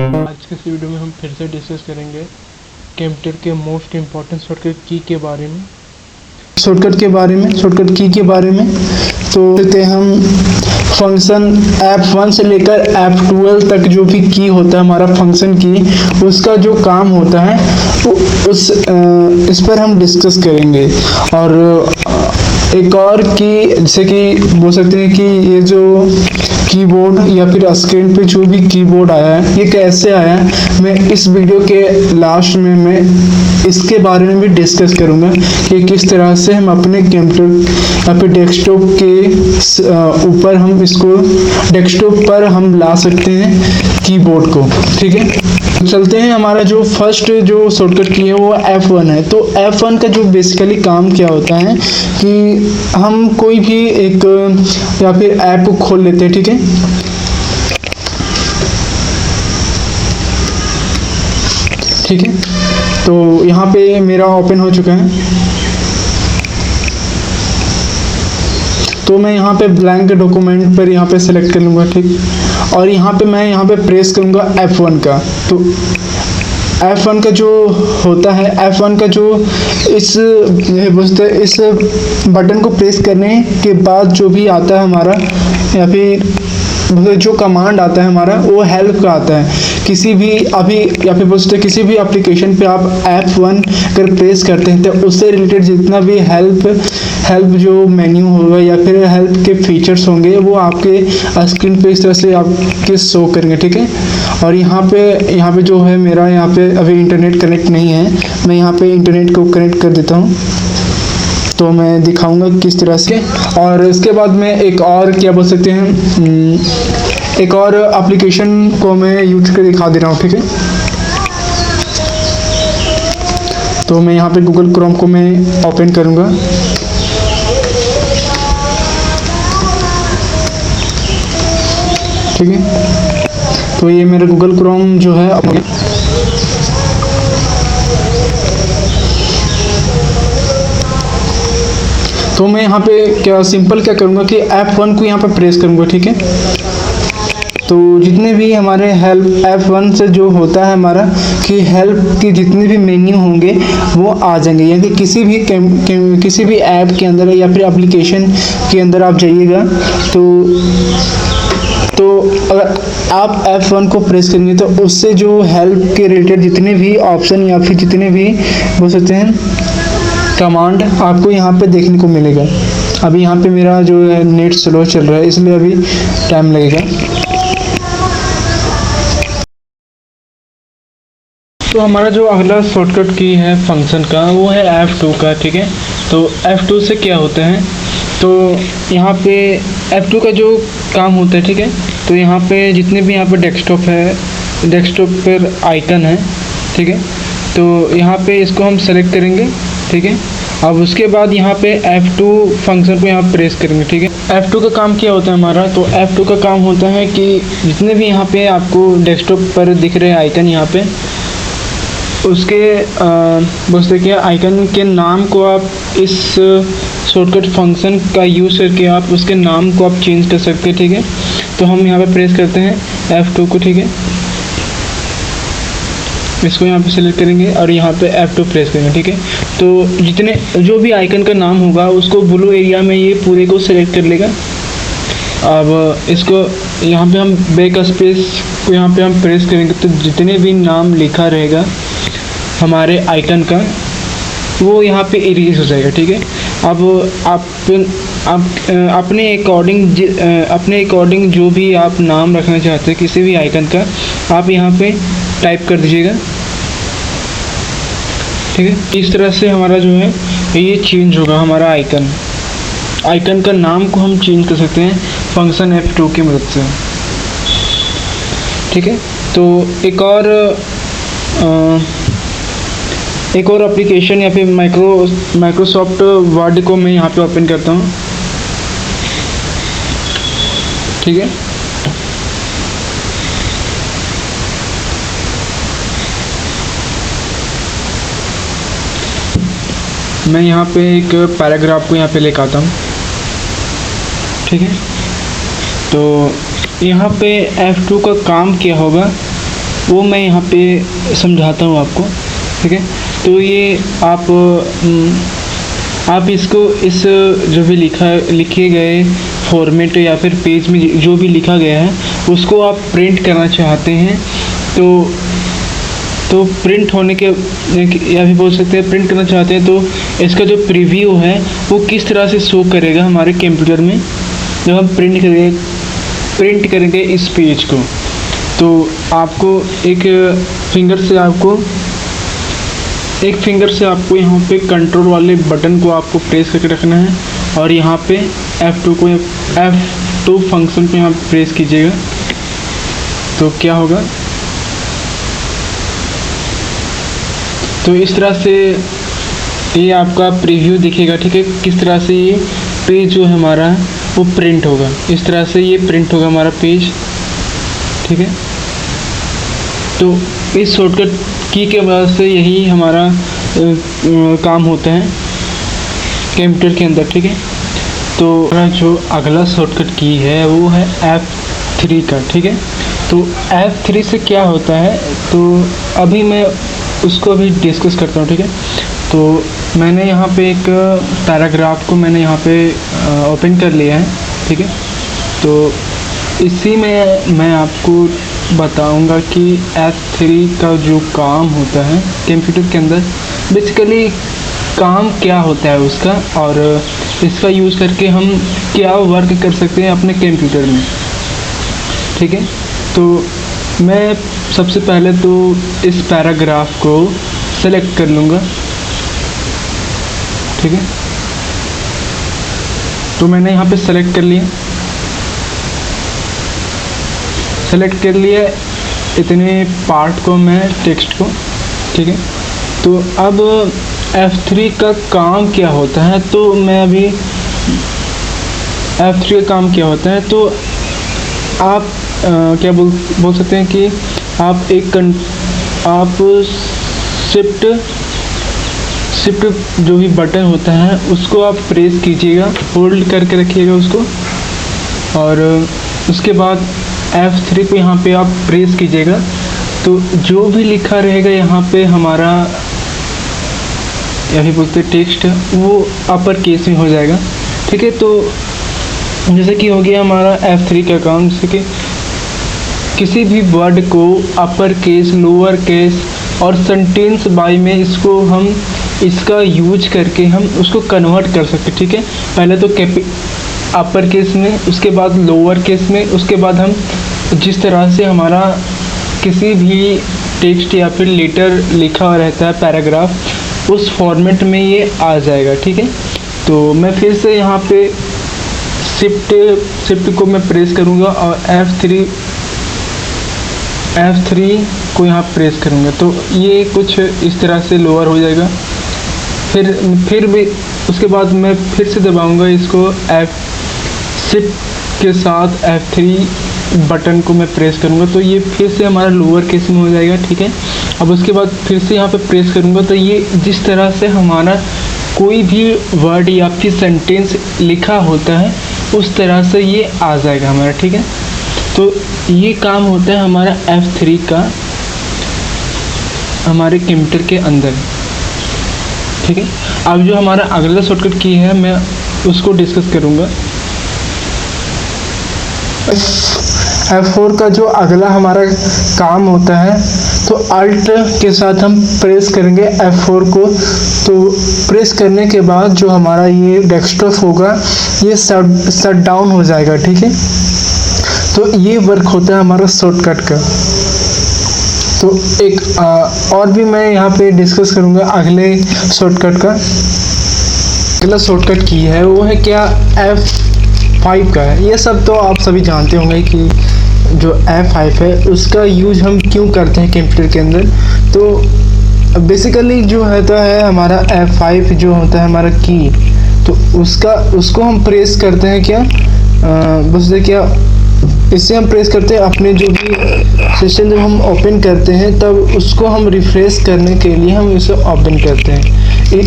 आज के इस वीडियो में हम फिर से डिस्कस करेंगे कैमटेक के मोस्ट इम्पॉर्टेंट शॉर्टकट की के बारे में। शॉर्टकट की के बारे में तो देखते हैं हम फंक्शन F1 से लेकर F12 तक जो भी की होता है हमारा फंक्शन की, उसका जो काम होता है इस पर हम डिस्कस करेंगे। और एक और की जैसे कि बोल सकते हैं कि ये जो कीबोर्ड या फिर स्क्रीन पे जो भी कीबोर्ड आया है ये कैसे आया है, मैं इस वीडियो के लास्ट में मैं इसके बारे में भी डिस्कस करूंगा कि किस तरह से हम अपने कंप्यूटर या फिर डेस्कटॉप के ऊपर हम इसको डेस्कटॉप पर हम ला सकते हैं कीबोर्ड को। ठीक है, चलते हैं। हमारा जो फर्स्ट जो शॉर्टकट की है वो F1 है। तो F1 का जो बेसिकली काम क्या होता है कि हम कोई भी एक या फिर ऐप को खोल लेते हैं। ठीक है, तो यहाँ पे मेरा ओपन हो चुका है। तो मैं यहाँ पे ब्लैंक डॉक्यूमेंट पर यहाँ पे सेलेक्ट कर लूँगा। ठीक, और यहाँ पे मैं यहाँ पे प्रेस करूँगा F1 का। तो F1 का जो होता है, F1 का जो इस बटन को प्रेस करने के बाद जो भी आता है हमारा या फिर जो कमांड आता है हमारा वो हेल्प का आता है। किसी भी अभी या फिर बोलते किसी भी एप्लीकेशन पे आप F1 अगर प्रेस करते हैं तो उससे रिलेटेड जितना भी हेल्प जो मेन्यू होगा या फिर हेल्प के फीचर्स होंगे वो आपके स्क्रीन पे इस तरह से आपके शो करेंगे। ठीक है, और यहाँ पे जो है मेरा यहाँ पे अभी इंटरनेट कनेक्ट नहीं है, मैं यहाँ पे इंटरनेट को कनेक्ट कर देता हूँ तो मैं दिखाऊंगा किस तरह से। और इसके बाद में एक और क्या बोल सकते हैं, एक और एप्लीकेशन को मैं यूज कर दिखा दे रहा हूँ। ठीक है, तो मैं यहाँ पे गूगल क्रोम को मैं ओपन करूँगा। ठीक है, तो ये मेरा गूगल क्रोम जो है तो मैं यहाँ पे क्या करूँगा कि F1 को यहाँ पे प्रेस करूँगा। ठीक है, तो जितने भी हमारे हेल्प F1 से जो होता है हमारा कि हेल्प के जितने भी मेन्यू होंगे वो आ जाएंगे। यानी किसी भी ऐप के अंदर या फिर एप्लीकेशन के अंदर आप जाइएगा तो अगर आप F1 को प्रेस करेंगे तो उससे जो हेल्प के रिलेटेड जितने भी ऑप्शन या फिर जितने भी बोल सकते हैं कमांड आपको यहाँ पे देखने को मिलेगा। अभी यहाँ पे मेरा जो है नेट स्लो चल रहा है इसलिए अभी टाइम लगेगा। तो हमारा जो अगला शॉर्टकट की है फंक्शन का वो है F2 का। ठीक है, तो F2 से क्या होता है, तो यहाँ पे F2 का जो काम होता है। ठीक है, तो यहाँ पे जितने भी यहाँ पे डेस्कटॉप पर आइकन है। ठीक है, तो यहाँ पे इसको हम सेलेक्ट करेंगे। ठीक है, अब उसके बाद यहाँ पे F2 फंक्शन को यहाँ प्रेस करेंगे। ठीक है, F2 का काम क्या होता है हमारा, तो F2 का काम होता है कि जितने भी यहाँ पे आपको डेस्कटॉप पर दिख रहे आइकन यहाँ पे उसके बोलते क्या आइकन के नाम को आप इस शॉर्टकट फंक्शन का यूज़ करके आप उसके नाम को आप चेंज कर सकते हैं। ठीक है, तो हम यहाँ पे प्रेस करते हैं F2 को। ठीक है, इसको यहाँ पे सेलेक्ट करेंगे और यहाँ पे F2 प्रेस करेंगे। ठीक है, तो जितने जो भी आइकन का नाम होगा उसको ब्लू एरिया में ये पूरे को सेलेक्ट कर लेगा। अब इसको यहाँ पे हम बैक स्पेस को यहाँ पे हम प्रेस करेंगे तो जितने भी नाम लिखा रहेगा हमारे आइकन का वो यहाँ पे इरेज हो जाएगा। ठीक है, अब आप अपने अकॉर्डिंग जो भी आप नाम रखना चाहते हैं किसी भी आइकन का आप यहाँ पे टाइप कर दीजिएगा। ठीक है, इस तरह से हमारा जो है ये चेंज होगा। हमारा आइकन का नाम को हम चेंज कर सकते हैं फंक्शन F2 की मदद से। ठीक है, तो एक और एप्लीकेशन या फिर माइक्रोसॉफ्ट वर्ड को मैं यहाँ पे ओपन करता हूँ। ठीक है, मैं यहाँ पे एक पैराग्राफ को यहाँ पे लेकर आता हूँ। ठीक है, तो यहाँ पे F2 का काम क्या होगा वो मैं यहाँ पे समझाता हूँ आपको, ठीक है। तो ये आप इसको इस जो भी लिखे गए फॉर्मेट या फिर पेज में जो भी लिखा गया है उसको आप प्रिंट करना चाहते हैं तो प्रिंट होने के या भी बोल सकते हैं प्रिंट करना चाहते हैं तो इसका जो प्रीव्यू है वो किस तरह से शो करेगा हमारे कंप्यूटर में जब हम प्रिंट करेंगे इस पेज को। तो आपको एक फिंगर से आपको यहाँ पे कंट्रोल वाले बटन को आपको प्रेस करके रखना है और यहाँ पे F2 फंक्शन पे यहाँ प्रेस कीजिएगा। तो क्या होगा, तो इस तरह से ये आपका प्रीव्यू दिखेगा, ठीक है। किस तरह से ये पेज जो हमारा वो प्रिंट होगा, इस तरह से ये प्रिंट होगा हमारा पेज, ठीक है। तो इस शॉर्टकट की के वजह से यही हमारा काम होता है कंप्यूटर के अंदर, ठीक है। तो जो अगला शॉर्टकट की है वो है F3 का, ठीक है। तो F3 से क्या होता है तो अभी मैं उसको अभी डिस्कस करता हूँ, ठीक है। तो मैंने यहाँ पे एक पैराग्राफ को मैंने यहाँ पे ओपन कर लिया है, ठीक है। तो इसी में मैं आपको बताऊंगा कि F3 का जो काम होता है कंप्यूटर के अंदर बेसिकली काम क्या होता है उसका, और इसका यूज़ करके हम क्या वर्क कर सकते हैं अपने कंप्यूटर में, ठीक है। तो मैं सबसे पहले तो इस पैराग्राफ को सेलेक्ट कर लूँगा, ठीक है। तो मैंने यहाँ पे सेलेक्ट कर लिया इतने पार्ट को, मैं टेक्स्ट को, ठीक है। तो अब F3 का काम क्या होता है, तो मैं अभी F3 का काम क्या होता है तो आप क्या बोल सकते हैं कि आप शिफ्ट जो भी बटन होता है उसको आप प्रेस कीजिएगा, होल्ड करके रखिएगा उसको, और उसके बाद F3 को यहाँ पे आप प्रेस कीजिएगा। तो जो भी लिखा रहेगा यहाँ पे हमारा या फिर बोलते टेक्स्ट वो अपर केस में हो जाएगा, ठीक है। तो जैसे कि हो गया हमारा F3 का काम, जैसे कि किसी भी वर्ड को अपर केस, लोअर केस और सेंटेंस बाय में इसका यूज करके हम उसको कन्वर्ट कर सकते, ठीक है। पहले तो अपर केस में, उसके बाद लोअर केस में, उसके बाद हम जिस तरह से हमारा किसी भी टेक्स्ट या फिर लेटर लिखा हुआ रहता है पैराग्राफ, उस फॉर्मेट में ये आ जाएगा, ठीक है। तो मैं फिर से यहाँ पे शिफ्ट को मैं प्रेस करूँगा और F3 को यहाँ प्रेस करूँगा, तो ये कुछ इस तरह से लोअर हो जाएगा। फिर भी उसके बाद मैं फिर से दबाऊँगा इसको, शिफ्ट के साथ F3 बटन को मैं प्रेस करूँगा, तो ये फिर से हमारा लोअर केस में हो जाएगा, ठीक है। अब उसके बाद फिर से यहाँ पे प्रेस करूँगा, तो ये जिस तरह से हमारा कोई भी वर्ड या फिर सेंटेंस लिखा होता है उस तरह से ये आ जाएगा हमारा, ठीक है। तो ये काम होता है हमारा F3 का हमारे कंप्यूटर के अंदर, ठीक है। अब जो हमारा अगला शॉर्टकट की है मैं उसको डिस्कस करूँगा। F4 का जो अगला हमारा काम होता है तो अल्ट के साथ हम प्रेस करेंगे F4 को, तो प्रेस करने के बाद जो हमारा ये डेस्कटॉप होगा ये शट डाउन हो जाएगा, ठीक है। तो ये वर्क होता है हमारा शॉर्टकट का। तो एक और भी मैं यहाँ पे डिस्कस करूँगा अगले शॉर्टकट का। अगला शॉर्टकट की है वो है क्या, F5 का है। ये सब तो आप सभी जानते होंगे कि जो F5 है उसका यूज हम क्यों करते हैं कंप्यूटर के अंदर। तो बेसिकली जो होता है हमारा F5 जो होता है हमारा की, तो उसको हम प्रेस करते हैं क्या, बस क्या इससे हम प्रेस करते हैं अपने जो भी सिस्टम जब हम ओपन करते हैं तब उसको हम रिफ्रेश करने के लिए हम इसे ओपन करते हैं,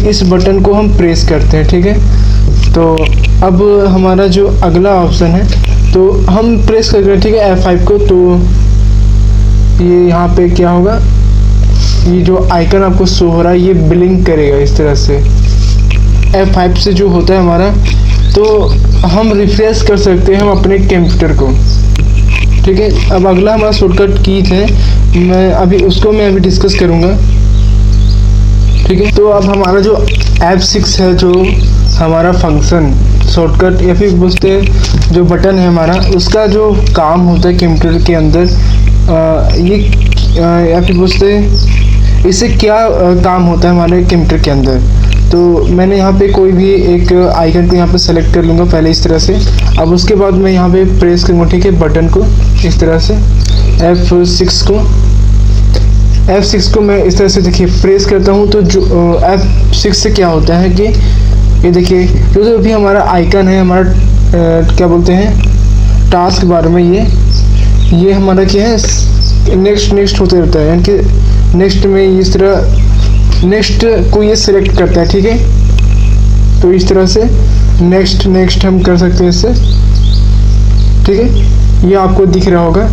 इस बटन को हम प्रेस करते हैं, ठीक है। तो अब हमारा जो अगला ऑप्शन है तो हम प्रेस करके, ठीक है, F5 को, तो ये यहाँ पे क्या होगा, ये जो आइकन आपको शो हो रहा है ये ब्लिंक करेगा इस तरह से। F5 से जो होता है हमारा, तो हम रिफ्रेश कर सकते हैं हम अपने कंप्यूटर को। ठीक है, अब अगला हमारा शॉर्टकट कीज है, मैं अभी डिस्कस करूँगा। ठीक है, तो अब हमारा जो F6 है, जो हमारा फंक्शन शॉर्टकट या फिर बोलते हैं जो बटन है हमारा, उसका जो काम होता है कंप्यूटर के अंदर, ये या फिर बोलते हैं इससे क्या काम होता है हमारे कंप्यूटर के अंदर। तो मैंने यहाँ पे कोई भी एक आइकन को यहाँ पे सेलेक्ट कर लूँगा पहले इस तरह से। अब उसके बाद मैं यहाँ पे प्रेस करूँगा, ठीक है, बटन को इस तरह से, F6 को मैं इस तरह से देखिए प्रेस करता हूँ। तो जो F6 से क्या होता है कि ये देखिए जो भी हमारा आइकन है, हमारा क्या बोलते हैं टास्क बार में, ये हमारा क्या है नेक्स्ट होते रहता है, यानी कि नेक्स्ट में इस तरह नेक्स्ट को ये सिलेक्ट करता है। ठीक है, तो इस तरह से नेक्स्ट हम कर सकते हैं इससे। ठीक है, ये आपको दिख रहा होगा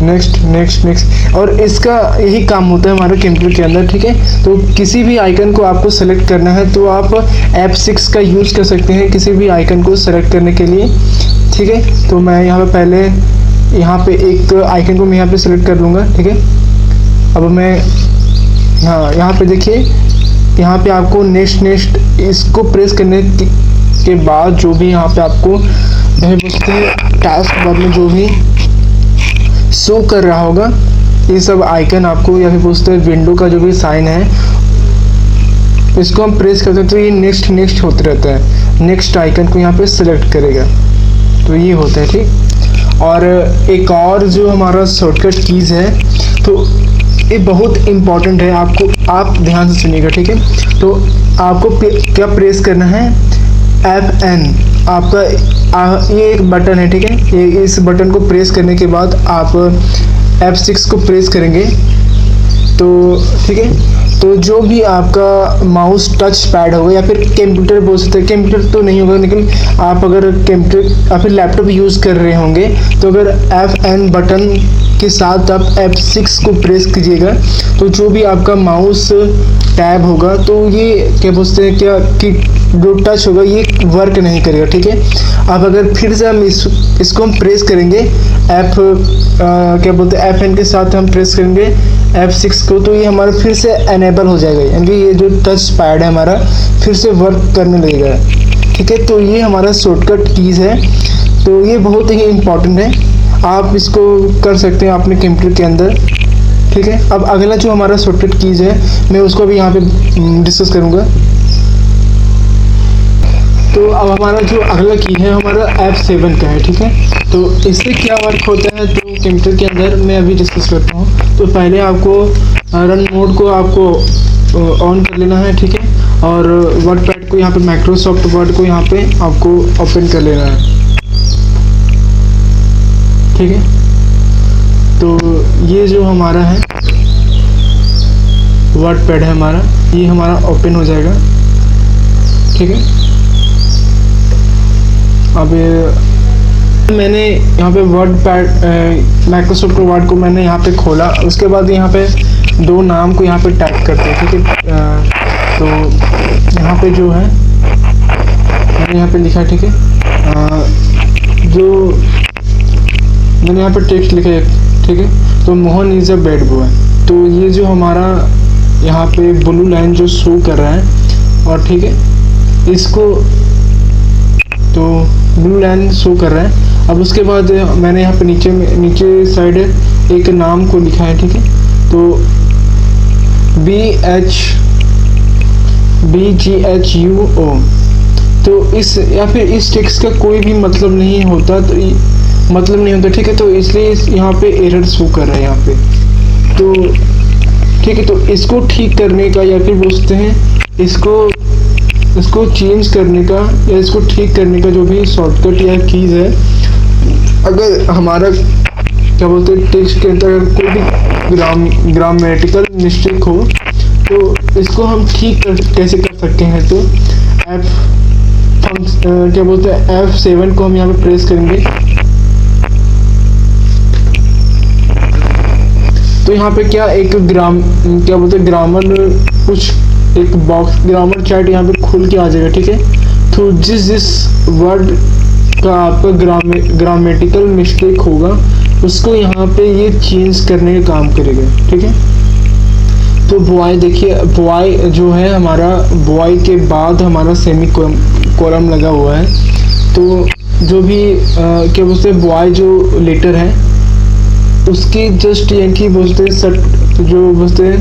नेक्स्ट, और इसका यही काम होता है हमारे कंप्यूटर के अंदर। ठीक है, तो किसी भी आइकन को आपको सेलेक्ट करना है तो आप F6 का यूज़ कर सकते हैं किसी भी आइकन को सेलेक्ट करने के लिए। ठीक है, तो मैं यहाँ पे पहले यहाँ पे एक आइकन को मैं यहाँ पे सेलेक्ट कर लूँगा। ठीक है, अब मैं यहाँ पे देखिए, यहाँ पे आपको नेक्स्ट इसको प्रेस करने के बाद जो भी यहाँ पे आपको टास्क बार में जो भी शो कर रहा होगा, ये सब आइकन आपको या फिर पूछते हैं विंडो का जो भी साइन है, इसको हम प्रेस करते हैं तो ये नेक्स्ट होते रहता है, नेक्स्ट आइकन को यहाँ पे सिलेक्ट करेगा। तो ये होता है। ठीक, और एक और जो हमारा शॉर्टकट कीज़ है, तो ये बहुत इम्पॉर्टेंट है, आप ध्यान से सुनिएगा। ठीक है, तो आपको क्या प्रेस करना है, FN आपका ये एक बटन है। ठीक है, ये इस बटन को प्रेस करने के बाद आप F6 को प्रेस करेंगे तो ठीक है, तो जो भी आपका माउस टच पैड होगा या फिर कंप्यूटर बोल सकते हैं, कंप्यूटर तो नहीं होगा लेकिन आप अगर कंप्यूटर या फिर लैपटॉप यूज़ कर रहे होंगे तो अगर FN बटन के साथ आप F6 को प्रेस कीजिएगा तो जो भी आपका माउस टैब होगा तो ये क्या बोलते हैं कि जो टच होगा ये वर्क नहीं करेगा। ठीक है, अब अगर फिर से हम इसको हम प्रेस करेंगे क्या बोलते हैं FN के साथ हम प्रेस करेंगे F6 को, तो ये हमारा फिर से एनेबल हो जाएगा, यानी ये जो टच पैड है हमारा फिर से वर्क करने लगेगा। ठीक है, तो ये हमारा शॉर्टकट कीज़ है, तो ये बहुत ही इम्पॉर्टेंट है, आप इसको कर सकते हैं अपने कंप्यूटर के अंदर। ठीक है, अब अगला जो हमारा शॉर्टकट कीज़ है मैं उसको भी यहाँ पे डिस्कस करूँगा। तो अब हमारा जो अगला की है हमारा F7 का है। ठीक है, तो इससे क्या वर्क होता है तो कंप्यूटर के अंदर मैं अभी डिस्कस करता हूँ। तो पहले आपको रन मोड को आपको ऑन कर लेना है। ठीक है, और वर्ड पैड को यहाँ पे माइक्रोसॉफ्ट वर्ड को यहाँ पे आपको ओपन कर लेना है। ठीक है, तो ये जो हमारा है वर्ड पैड है हमारा, ये हमारा ओपन हो जाएगा। ठीक है, अब मैंने यहाँ पे वर्ड पैड माइक्रोसॉफ्ट वर्ड को मैंने यहाँ पे खोला, उसके बाद यहाँ पे दो नाम को यहाँ पे टाइप करते हैं। ठीक है, तो यहाँ पे जो है मैंने यहाँ पे लिखा। ठीक है, जो मैंने यहाँ पे टेक्स्ट लिखा है। ठीक है, तो Mohan is a bad boy, तो ये जो हमारा यहाँ पे ब्लू लाइन जो शो कर रहा है, और ठीक है इसको तो ब्लू लाइन शो कर रहा है। अब उसके बाद मैंने यहाँ पे नीचे साइड एक नाम को लिखा है। ठीक है, तो BGHUO, तो इस या फिर इस टेक्स्ट का कोई भी मतलब नहीं होता, ठीक है, तो इसलिए यहाँ पे एरर शो कर रहा है यहाँ पे। तो ठीक है, तो इसको ठीक करने का या फिर बोलते हैं इसको चेंज करने का या इसको ठीक करने का जो भी शॉर्टकट या कीज़ है, अगर हमारा क्या बोलते हैं टेक्स्ट के अंदर कोई भी ग्रामेटिकल मिस्टेक हो तो इसको हम ठीक कैसे कर सकते हैं। तो क्या बोलते हैं F7 को हम यहाँ पे प्रेस करेंगे। तो यहाँ पे क्या एक क्या बोलते हैं ग्रामर, कुछ एक बॉक्स ग्रामर चैट यहाँ पे खुल के आ जाएगा, ठीक है। तो जिस वर्ड का आपका ग्रामेटिकल मिस्टेक होगा उसको यहाँ पे ये चेंज करने का काम करेगा, ठीक है। तो बॉय देखिए, बॉय जो है हमारा, बॉय के बाद हमारा सेमी कोलम लगा हुआ है। तो जो भी क्या बोलते हैं बॉय जो लेटर है उसकी जस्ट यानी बोलते हैं जो बोलते हैं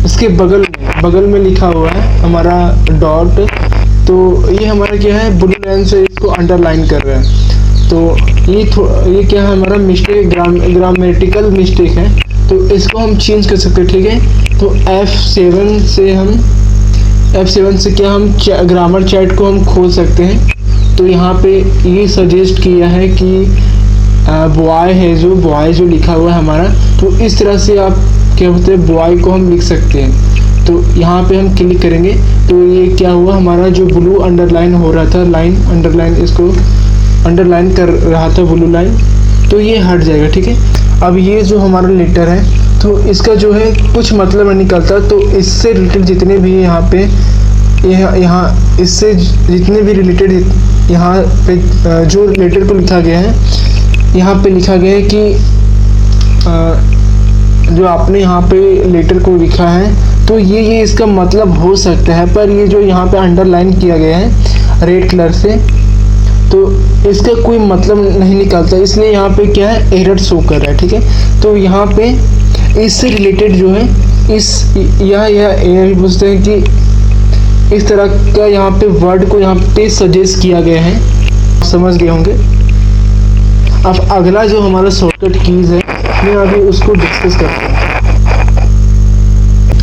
इसके बगल में लिखा हुआ है हमारा डॉट। तो ये हमारा क्या है, ब्लू लाइन से इसको अंडरलाइन कर रहा है। तो ये क्या है हमारा मिस्टेक, ग्रामेटिकल मिस्टेक है। तो इसको हम चेंज कर सकते हैं, ठीक है। तो F7 से क्या हम ग्रामर चैट को हम खोल सकते हैं। तो यहाँ पे ये सजेस्ट किया है कि बॉय जो लिखा हुआ है हमारा, तो इस तरह से आप क्या बोलते हैं बॉय को हम लिख सकते हैं। तो यहाँ पे हम क्लिक करेंगे तो ये क्या हुआ, हमारा जो ब्लू अंडरलाइन हो रहा था, लाइन अंडरलाइन, इसको अंडरलाइन कर रहा था ब्लू लाइन, तो ये हट जाएगा, ठीक है। अब ये जो हमारा लेटर है तो इसका जो है कुछ मतलब नहीं निकलता। तो इससे रिलेटेड जितने भी यहाँ पे इससे जितने भी रिलेटेड यहाँ पे जो लेटर को लिखा गया है, यहाँ पे लिखा गया है कि जो आपने यहाँ पे लेटर को लिखा है तो ये इसका मतलब हो सकता है, पर ये जो यहाँ पे अंडरलाइन किया गया है रेड कलर से, तो इसका कोई मतलब नहीं निकलता, इसलिए यहाँ पे क्या है एरर शो कर रहा है, ठीक है। तो यहाँ पे इससे रिलेटेड जो है यह पूछते हैं कि इस तरह का यहाँ पे वर्ड को यहाँ पे सजेस्ट किया गया है, समझ गए होंगे। अब अगला जो हमारा शॉर्टकट कीज है मैं अभी उसको डिस्कस करता हूँ।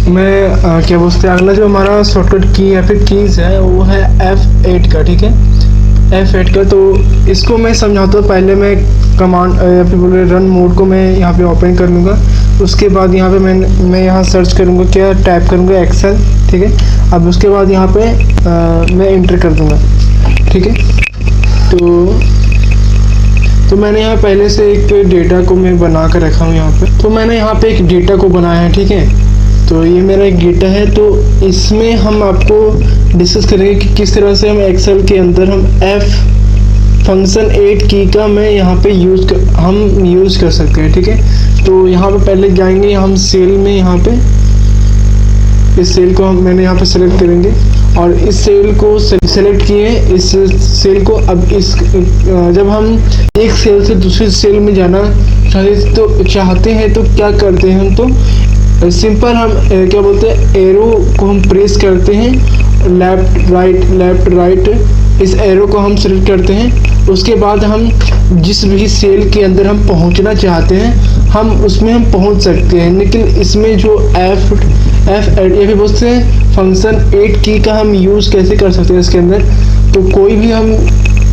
मैं क्या बोलते हैं अगला जो हमारा शॉर्टकट की या फिर कीज है वो है F8 का, ठीक है, F8 का। तो इसको मैं समझाता हूँ। पहले मैं कमांड या फिर बोले रन मोड को मैं यहाँ पे ओपन कर लूँगा। उसके बाद यहाँ पे मैं यहाँ सर्च करूँगा, क्या टाइप करूँगा एक्सेल, ठीक है। अब उसके बाद यहाँ पे मैं इंटर कर दूँगा, ठीक है। तो मैंने यहाँ पहले से एक डेटा को मैं बना कर रखा हूँ यहाँ पे। तो मैंने यहाँ पे एक डेटा को बनाया है, ठीक है। तो ये मेरा एक डेटा है। तो इसमें हम आपको डिस्कस करेंगे कि किस तरह से हम एक्सेल के अंदर हम फंक्शन 8 की का मैं यहाँ पे यूज़ कर सकते हैं, ठीक है। तो यहाँ पे पहले जाएंगे हम सेल में, यहाँ पे इस सेल को मैंने यहाँ पे सेलेक्ट करेंगे और इस सेल को सेलेक्ट किए, इस सेल को। अब जब हम एक सेल से दूसरी सेल में जाना चाहते हैं तो क्या करते हैं हम, तो सिंपल हम क्या बोलते हैं एरो को हम प्रेस करते हैं, लेफ्ट राइट इस एरो को हम सेलेक्ट करते हैं। उसके बाद हम जिस भी सेल के अंदर हम पहुंचना चाहते हैं हम उसमें हम पहुंच सकते हैं। लेकिन इसमें जो F8 ये भी बोलते हैं फंक्शन 8 की का हम यूज़ कैसे कर सकते हैं इसके अंदर। तो कोई भी हम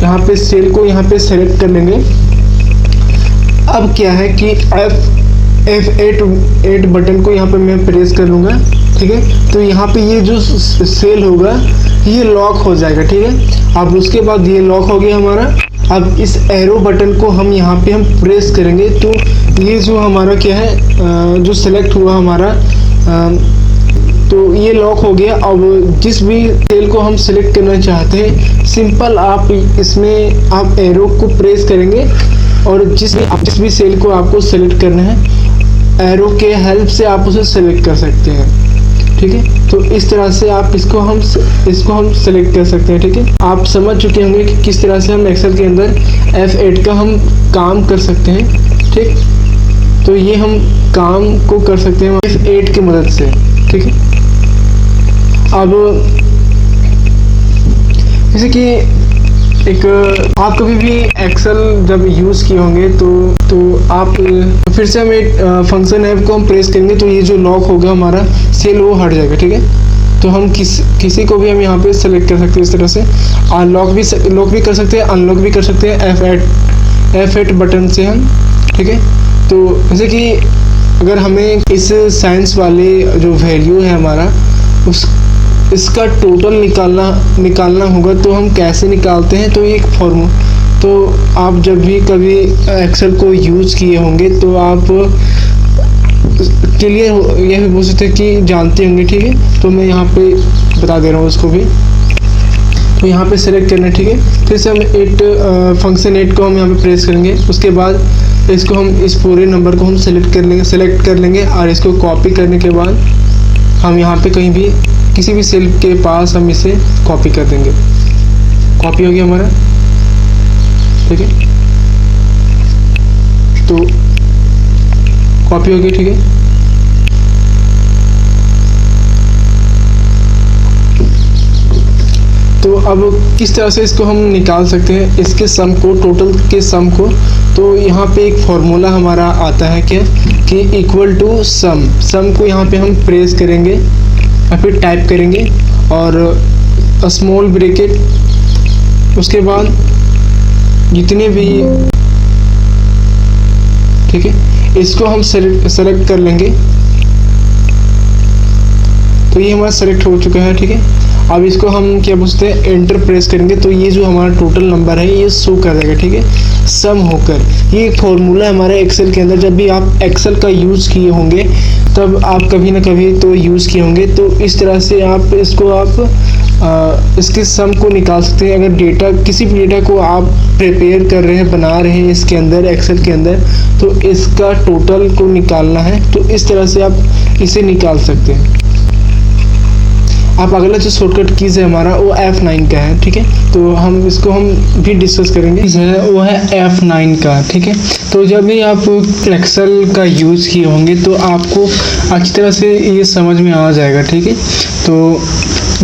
यहाँ पे सेल को यहाँ पे सेलेक्ट कर लेंगे। अब क्या है कि F8 बटन को यहाँ पे मैं प्रेस कर लूँगा, ठीक है। तो यहाँ पे ये जो सेल होगा ये लॉक हो जाएगा, ठीक है। अब उसके बाद ये लॉक हो गया हमारा। अब इस एरो बटन को हम यहाँ पे हम प्रेस करेंगे तो ये जो हमारा क्या है जो सेलेक्ट हुआ हमारा, तो ये लॉक हो गया। अब जिस भी सेल को हम सेलेक्ट करना चाहते हैं सिंपल आप इसमें आप एरो को प्रेस करेंगे और जिस भी सेल को आपको सेलेक्ट करना है एरो के हेल्प से आप उसे सेलेक्ट कर सकते हैं, ठीक है। तो इस तरह से आप इसको हम सेलेक्ट कर सकते हैं, ठीक है। आप समझ चुके होंगे कि किस तरह से हम एक्सेल के अंदर F8 का हम काम कर सकते हैं, ठीक। तो ये हम काम को कर सकते हैं F8 की मदद से, ठीक है। अब जैसे कि एक आप कभी भी एक्सेल जब यूज़ किए होंगे तो आप फिर से हम एक फंक्शन ऐप को हम प्रेस करेंगे तो ये जो लॉक होगा हमारा सेल वो हट जाएगा, ठीक है। तो हम किसी को भी हम यहाँ पे सेलेक्ट कर सकते हैं इस तरह से। लॉक भी कर सकते हैं, अनलॉक भी कर सकते हैं F8 बटन से हम, ठीक है। तो जैसे कि अगर हमें इस साइंस वाले जो वैल्यू है हमारा इसका टोटल निकालना होगा तो हम कैसे निकालते हैं। तो ये एक तो आप जब भी कभी एक्सेल को यूज़ किए होंगे तो आप क्लियर यह भी बोल सकते हैं कि जानते होंगे, ठीक है। तो मैं यहाँ पे बता दे रहा हूँ उसको भी। तो यहाँ पे सेलेक्ट करना है, ठीक है। फिर से हम 8 फंक्शन 8 को हम यहाँ पे प्रेस करेंगे। उसके बाद इसको हम इस पूरे नंबर को हम सेलेक्ट कर लेंगे और इसको कॉपी करने के बाद हम यहाँ पे कहीं भी किसी भी सेल के पास हम इसे कॉपी कर देंगे। कॉपी हो गया हमारा, ठीक है। तो कॉपी हो गई, ठीक है। तो अब किस तरह से इसको हम निकाल सकते हैं, इसके सम को, टोटल के सम को। तो यहाँ पे एक फॉर्मूला हमारा आता है क्या कि इक्वल टू सम को यहाँ पे हम प्रेस करेंगे या फिर टाइप करेंगे और स्मॉल ब्रैकेट, उसके बाद जितने भी, ठीक है, इसको हम सेलेक्ट कर लेंगे। तो ये हमारा सेलेक्ट हो चुका है, ठीक है। अब इसको हम क्या बोलते हैं, एंटर प्रेस करेंगे तो ये जो हमारा टोटल नंबर है ये शो कर देगा, ठीक है, सम होकर। ये एक फॉर्मूला है हमारे एक्सेल के अंदर। जब भी आप एक्सेल का यूज़ किए होंगे तब आप कभी ना कभी तो यूज़ किए होंगे। तो इस तरह से आप इसको इसके सम को निकाल सकते हैं। अगर डेटा, किसी भी डेटा को आप प्रिपेयर कर रहे हैं, बना रहे हैं इसके अंदर, एक्सेल के अंदर, तो इसका टोटल को निकालना है तो इस तरह से आप इसे निकाल सकते हैं। आप अगला जो शॉर्टकट कीज़ है हमारा वो F9 का है, ठीक है। तो हम इसको हम भी डिस्कस करेंगे। वो है F9 का, ठीक है। तो जब भी आप एक्सेल का यूज़ किए होंगे तो आपको अच्छी तरह से ये समझ में आ जाएगा, ठीक है। तो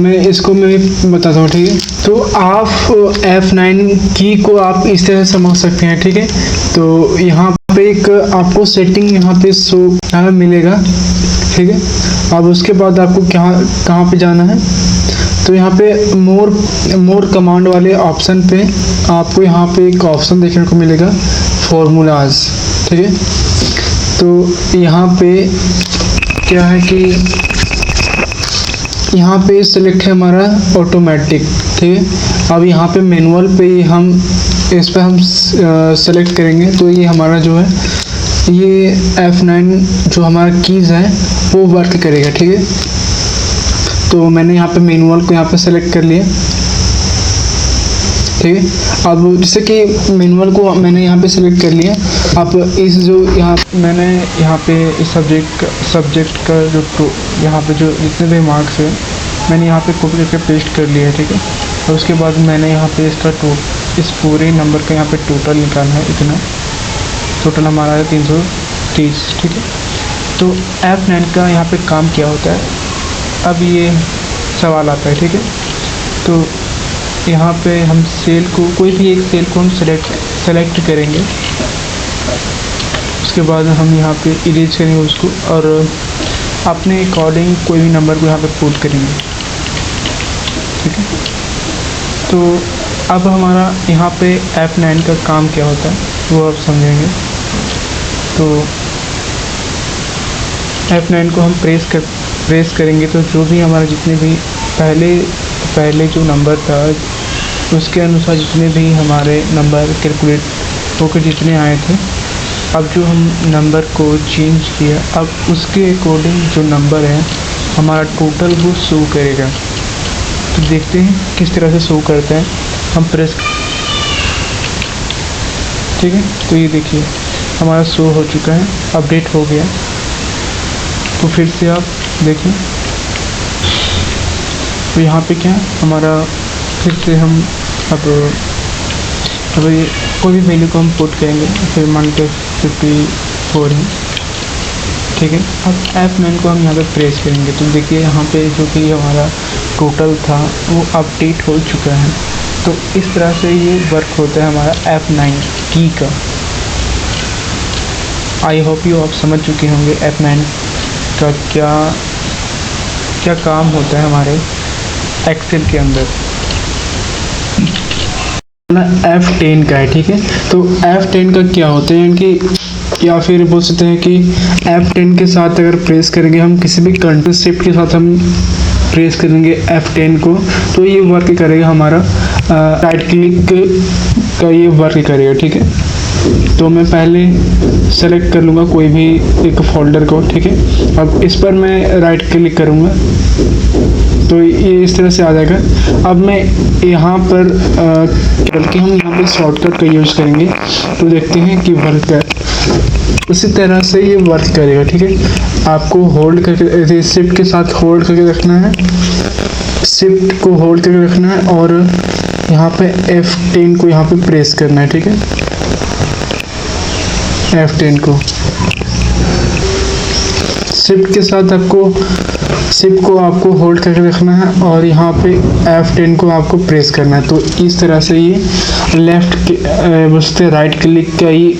मैं इसको मैं बताता हूँ, ठीक है। तो आप F9 की को आप इस तरह से समझ सकते हैं, ठीक है। तो यहाँ पे एक आपको सेटिंग यहाँ पे शो मिलेगा, ठीक है। अब उसके बाद आपको कहाँ पे जाना है, तो यहाँ पे मोर कमांड वाले ऑप्शन पे आपको यहाँ पे एक ऑप्शन देखने को मिलेगा, फॉर्मूलाज, ठीक है। तो यहाँ पे क्या है कि यहाँ पे सेलेक्ट है हमारा ऑटोमेटिक, ठीक है। अब यहाँ पे मैनुअल पे हम इस पर हम सेलेक्ट करेंगे तो ये हमारा जो है ये F9 जो हमारा कीज़ है वो वर्क करेगा, ठीक है। तो मैंने यहाँ पे मैनुअल को यहाँ पे सेलेक्ट कर लिया, ठीक है। अब जैसे कि मैनुअल को मैंने यहाँ पे सेलेक्ट कर लिया। अब इस जो यहाँ मैंने यहाँ पे इस सब्जेक्ट का जो यहाँ पे जो जितने भी मार्क्स है मैंने यहाँ पे कॉपी करके पेस्ट कर लिया है, ठीक है। और उसके बाद मैंने यहाँ पे इसका इस पूरे नंबर का यहाँ पे टोटल निकालना है। इतना टोटल हमारा है 330, ठीक है। तो F9 का यहाँ पे काम क्या होता है, अब ये सवाल आता है, ठीक है। तो यहाँ पे हम सेल को, कोई भी एक सेल को हम सेलेक्ट करेंगे। उसके बाद हम यहाँ पे इरेज करेंगे उसको और अपने अकॉर्डिंग कोई भी नंबर को यहाँ पे पुट करेंगे, ठीक है। तो अब हमारा यहाँ पे F9 का काम क्या होता है वो आप समझेंगे। तो F9 को हम प्रेस करेंगे तो जो भी हमारा जितने भी पहले जो नंबर था उसके अनुसार जितने भी हमारे नंबर कैलकुलेट होकर जितने आए थे, अब जो हम नंबर को चेंज किया, अब उसके अकॉर्डिंग जो नंबर है हमारा टोटल वो शो करेगा। तो देखते हैं किस तरह से शो करता है। हम प्रेस, ठीक है। तो ये देखिए हमारा शो हो चुका है, अपडेट हो गया। तो फिर से आप देखें तो यहाँ पे क्या है हमारा, फिर से हम अब ये कोई भी वैल्यू को हम पुट करेंगे। फिर मान के 54 है, ठीक है। अब F9 को हम यहाँ पे प्रेस करेंगे तो देखिए यहाँ पे जो कि हमारा टोटल था वो अपडेट हो चुका है। तो इस तरह से ये वर्क होता है हमारा F9 की का। आई होप यू आप समझ चुके होंगे F9 का क्या काम होता है हमारे एक्सेल के अंदर। F10 का है, ठीक है। तो F10 का क्या होता है कि या फिर बोल सकते हैं कि F10 के साथ अगर प्रेस करेंगे हम, किसी भी कंट्रोल शिफ्ट के साथ हम प्रेस करेंगे F10 को, तो ये वर्क करेगा हमारा। राइट क्लिक का ये वर्क करेगा, ठीक है। तो मैं पहले सेलेक्ट कर लूँगा कोई भी एक फोल्डर को, ठीक है। अब इस पर मैं राइट क्लिक करूँगा तो ये इस तरह से आ जाएगा। अब मैं यहाँ पर बल्कि हम यहाँ पे शॉर्टकट का यूज़ करेंगे तो देखते हैं कि वर्क है। उसी तरह से ये वर्क करेगा, ठीक है। आपको होल्ड करके शिफ्ट के साथ होल्ड करके रखना है, शिफ्ट को होल्ड करके रखना है और यहाँ पे F10 को यहाँ पे प्रेस करना है, ठीक है। F10 को शिफ्ट के साथ आपको होल्ड करके रखना है और यहाँ पे F10 को आपको प्रेस करना है। तो इस तरह से ये लेफ्ट के बसते राइट क्लिक का ही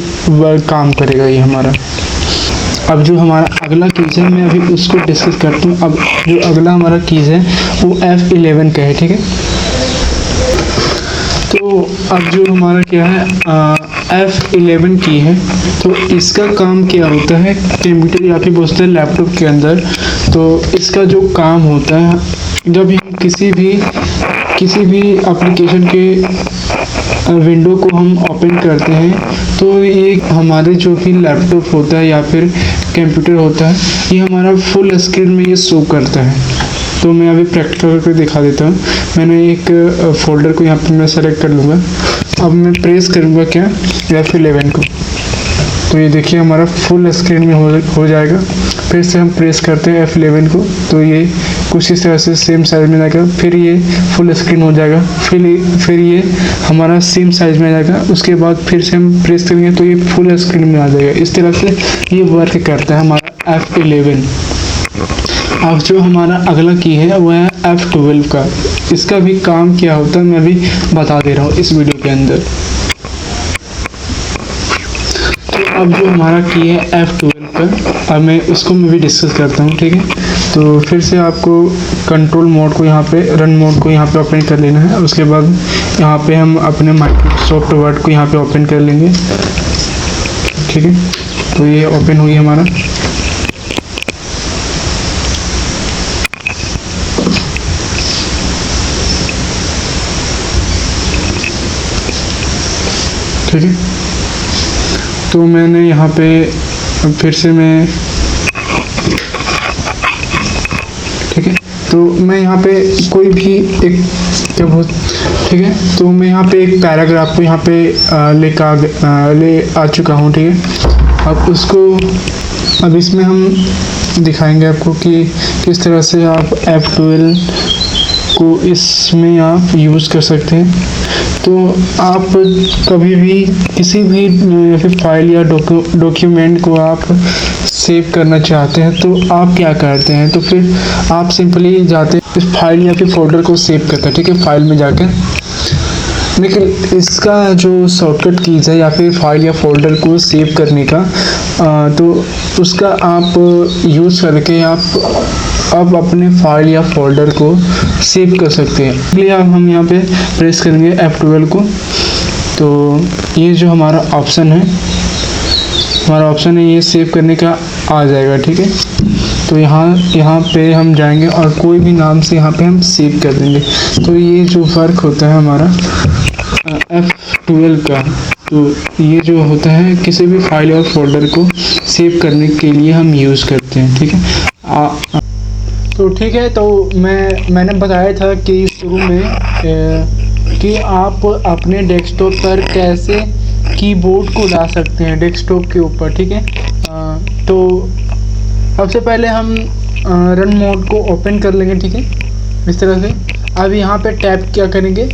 काम करेगा ये हमारा। अब जो हमारा अगला कीज है मैं अभी उसको डिस्कस करता हूँ। अब जो अगला हमारा कीज है वो F11 का है, ठीक है। तो अब जो हमारा क्या है F11 की है, तो इसका काम क्या होता है कंप्यूटर या फिर बोलते हैं लैपटॉप के अंदर। तो इसका जो काम होता है जब हम किसी भी एप्लीकेशन के विंडो को हम ओपन करते हैं तो ये हमारे जो भी लैपटॉप होता है या फिर कंप्यूटर होता है ये हमारा फुल स्क्रीन में ये शो करता है। तो मैं अभी प्रैक्टिकल करके दिखा देता हूँ। मैंने एक फोल्डर को यहाँ पे मैं सेलेक्ट कर लूँगा। अब मैं प्रेस करूँगा क्या F11 को, तो ये देखिए हमारा फुल स्क्रीन में हो जाएगा। फिर से हम प्रेस करते हैं F11 को तो ये कुछ इस तरह से सेम साइज में जाएगा, फिर ये फुल स्क्रीन हो जाएगा, फिर ये हमारा सेम साइज में आ जाएगा। उसके बाद फिर से हम प्रेस करेंगे तो ये फुल स्क्रीन में आ जाएगा। इस तरह से ये वर्क करता है हमारा F11। अब जो हमारा अगला की है वो है F12 का। इसका भी काम क्या होता है मैं अभी बता दे रहा हूँ इस वीडियो के अंदर। तो अब जो हमारा की है F12 का, अब मैं उसको भी डिस्कस करता हूँ, ठीक है। तो फिर से आपको कंट्रोल मोड को यहाँ पे रन मोड को यहाँ पे ओपन कर लेना है। उसके बाद यहाँ पे हम अपने माइक्रोसॉफ्ट वर्ड को यहाँ पे ओपन कर लेंगे, ठीक है। तो ये ओपन हुई हमारा। ठीक है, तो मैंने यहाँ पे फिर से मैं, ठीक है, तो मैं यहाँ पे कोई भी एक क्या बहुत, ठीक है, तो मैं यहाँ पे एक पैराग्राफ को यहाँ पे ले आ चुका हूँ, ठीक है। अब उसको अब इसमें हम दिखाएंगे आपको कि किस तरह से आप F12 को इसमें आप यूज़ कर सकते हैं। तो आप कभी भी किसी भी फाइल या डॉक्यूमेंट को आप सेव करना चाहते हैं तो आप क्या करते हैं, तो फिर आप सिंपली जाते हैं इस फाइल या फिर फोल्डर को सेव करते हैं, ठीक है, फाइल में जाकर। लेकिन इसका जो शॉर्टकट कीज है या फिर फाइल या फोल्डर को सेव करने का तो उसका आप यूज़ करके आप अपने फाइल या फोल्डर को सेव कर सकते हैं। इसलिए अब हम यहाँ पे प्रेस करेंगे F12 को, तो ये जो हमारा ऑप्शन है ये सेव करने का आ जाएगा, ठीक है। तो यहाँ पे हम जाएंगे और कोई भी नाम से यहाँ पे हम सेव कर देंगे। तो ये जो वर्क होता है हमारा F12 का, तो ये जो होता है किसी भी फाइल और फोल्डर को सेव करने के लिए हम यूज़ करते हैं, ठीक है। तो ठीक है, तो मैंने बताया था कि शुरू में कि आप अपने डेस्कटॉप पर कैसे कीबोर्ड को ला सकते हैं डेस्कटॉप के ऊपर, ठीक है। तो सबसे पहले हम रन मोड को ओपन कर लेंगे, ठीक है, इस तरह से। अब यहाँ पे टैप क्या करेंगे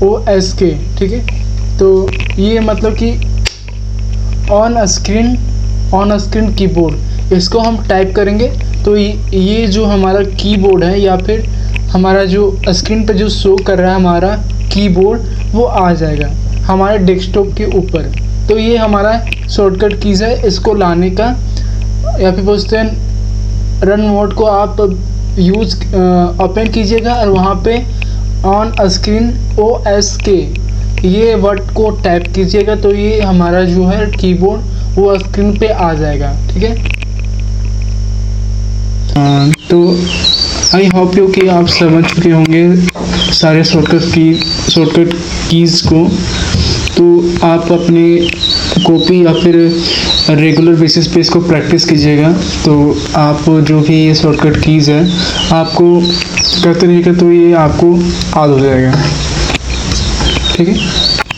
OSK, ठीक है। तो ये मतलब कि ऑन स्क्रीन कीबोर्ड, इसको हम टाइप करेंगे तो ये जो हमारा कीबोर्ड है या फिर हमारा जो स्क्रीन पे जो शो कर रहा है हमारा कीबोर्ड वो आ जाएगा हमारे डेस्कटॉप के ऊपर। तो ये हमारा शॉर्टकट कीज है इसको लाने का, या फिर बोलते हैं रन मोड को आप यूज़ ओपन कीजिएगा और वहाँ पे ऑन स्क्रीन OSK ये वर्ड को टाइप कीजिएगा तो ये हमारा जो है कीबोर्ड वो स्क्रीन पे आ जाएगा, ठीक है। तो आई होप यू कि आप समझ चुके होंगे सारे शॉर्टकट कीज़ को, तो आप अपने कॉपी या फिर रेगुलर बेसिस पे इसको प्रैक्टिस कीजिएगा। तो आप जो भी ये शॉर्टकट कीज़ है आपको करते रहिएगा तो ये आपको याद हो जाएगा। ठीक है,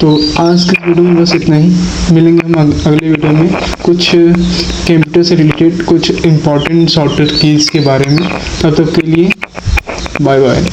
तो आज के वीडियो में बस इतना ही। मिलेंगे हम अगले वीडियो में कुछ कंप्यूटर से रिलेटेड कुछ इम्पोर्टेंट शॉर्टकट कीज़ के बारे में। तब तक के लिए बाय बाय।